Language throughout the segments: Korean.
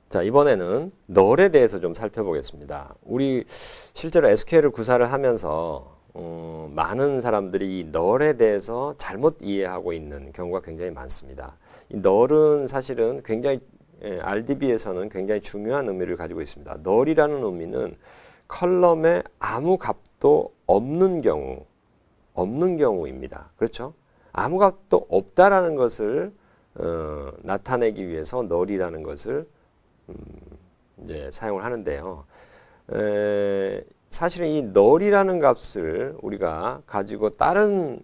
자, 이번에는 널에 대해서 좀 살펴보겠습니다. 우리 실제로 SQL을 구사를 하면서 많은 사람들이 이 널에 대해서 잘못 이해하고 있는 경우가 굉장히 많습니다. 이 널은 사실은 굉장히 RDB에서는 굉장히 중요한 의미를 가지고 있습니다. 널이라는 의미는 컬럼에 아무 값도 없는 경우입니다. 그렇죠? 아무 값도 없다라는 것을 나타내기 위해서 널이라는 것을 이제 사용을 하는데요. 사실은 이 널이라는 값을 우리가 가지고 다른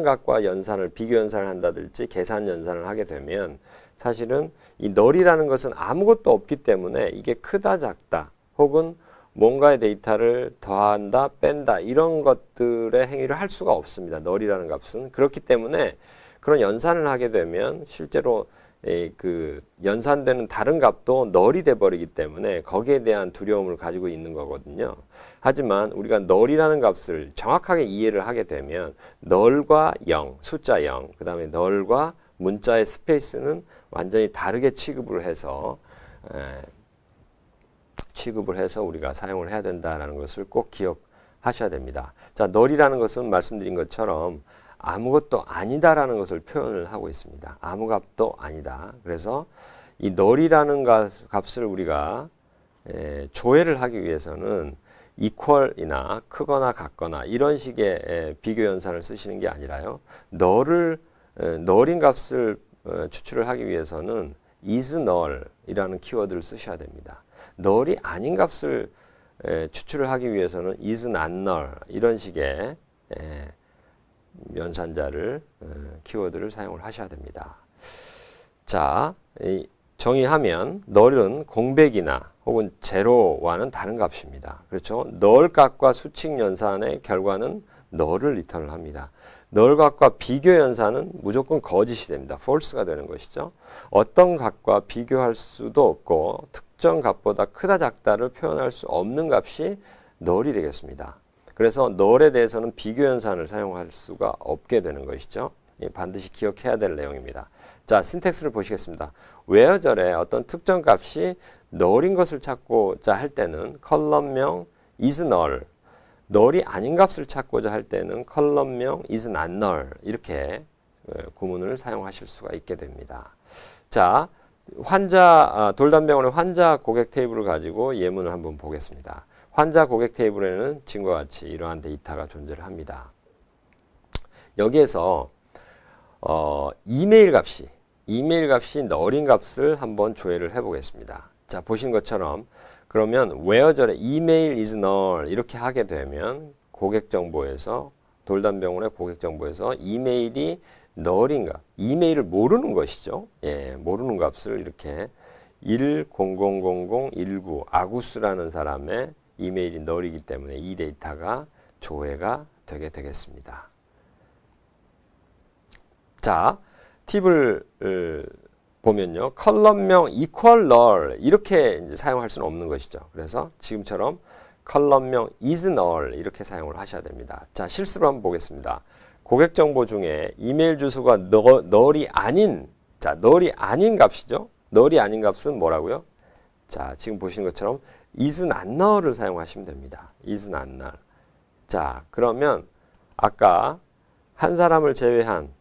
값과 연산을 비교 연산을 한다든지 계산 연산을 하게 되면 사실은 이 널이라는 것은 아무것도 없기 때문에 이게 크다 작다 혹은 뭔가의 데이터를 더한다 뺀다 이런 것들의 행위를 할 수가 없습니다. 널이라는 값은. 그렇기 때문에 그런 연산을 하게 되면 실제로 그 연산되는 다른 값도 널이 돼 버리기 때문에 거기에 대한 두려움을 가지고 있는 거거든요. 하지만 우리가 널이라는 값을 정확하게 이해를 하게 되면 널과 0, 숫자 0, 그 다음에 널과 문자의 스페이스는 완전히 다르게 취급을 해서 우리가 사용을 해야 된다는 것을 꼭 기억하셔야 됩니다. 자, 널이라는 것은 말씀드린 것처럼 아무것도 아니다라는 것을 표현을 하고 있습니다. 아무 값도 아니다. 그래서 이 널이라는 값을 우리가 조회를 하기 위해서는 equal이나 크거나 같거나 이런 식의 비교 연산을 쓰시는 게 아니라요. 널인 값을 추출을 하기 위해서는 is null이라는 키워드를 쓰셔야 됩니다. 널이 아닌 값을 추출을 하기 위해서는 is not null 이런 식의 연산자를 키워드를 사용을 하셔야 됩니다. 자, 정의하면 널은 공백이나 혹은 제로와는 다른 값입니다. 그렇죠? 널 값과 수칙 연산의 결과는 널을 리턴을 합니다. 널 값과 비교 연산은 무조건 거짓이 됩니다. false가 되는 것이죠. 어떤 값과 비교할 수도 없고 특정 값보다 크다 작다를 표현할 수 없는 값이 널이 되겠습니다. 그래서 널에 대해서는 비교 연산을 사용할 수가 없게 되는 것이죠. 반드시 기억해야 될 내용입니다. 자, 신텍스를 보시겠습니다. where절에 어떤 특정 값이 널인 것을 찾고자 할 때는 컬럼명 is null, 널이 아닌 값을 찾고자 할 때는 컬럼명 is not null 이렇게 구문을 사용하실 수가 있게 됩니다. 자, 돌담병원의 환자 고객 테이블을 가지고 예문을 한번 보겠습니다. 환자 고객 테이블에는 지금과 같이 이러한 데이터가 존재를 합니다. 여기에서 이메일 값이 널인 값을 한번 조회를 해 보겠습니다. 자, 보신 것처럼 그러면 where절에 email is null 이렇게 하게 되면 고객 정보에서 돌담병원의 고객 정보에서 이메일이 null인가 이메일을 모르는 것이죠. 예, 모르는 값을 이렇게 100019 아구스라는 사람의 이메일이 null이기 때문에 이 데이터가 조회가 되게 되겠습니다. 자, 팁을 보면요. 컬럼명 equal null 이렇게 이제 사용할 수는 없는 것이죠. 그래서 지금처럼 컬럼명 is null 이렇게 사용을 하셔야 됩니다. 자, 실습을 한번 보겠습니다. 고객 정보 중에 이메일 주소가 null이 아닌 값이죠. null이 아닌 값은 뭐라고요? 자, 지금 보시는 것처럼 is not null을 사용하시면 됩니다. is not null. 자, 그러면 아까 한 사람을 제외한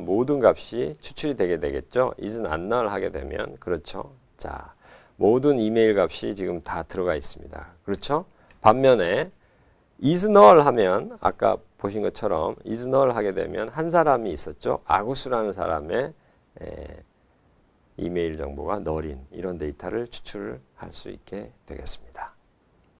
모든 값이 추출이 되게 되겠죠. is not null 하게 되면 그렇죠. 자, 모든 이메일 값이 지금 다 들어가 있습니다. 그렇죠? 반면에 is null 하면 아까 보신 것처럼 is null 하게 되면 한 사람이 있었죠. 아구스라는 사람의 이메일 정보가 null인 이런 데이터를 추출할 수 있게 되겠습니다.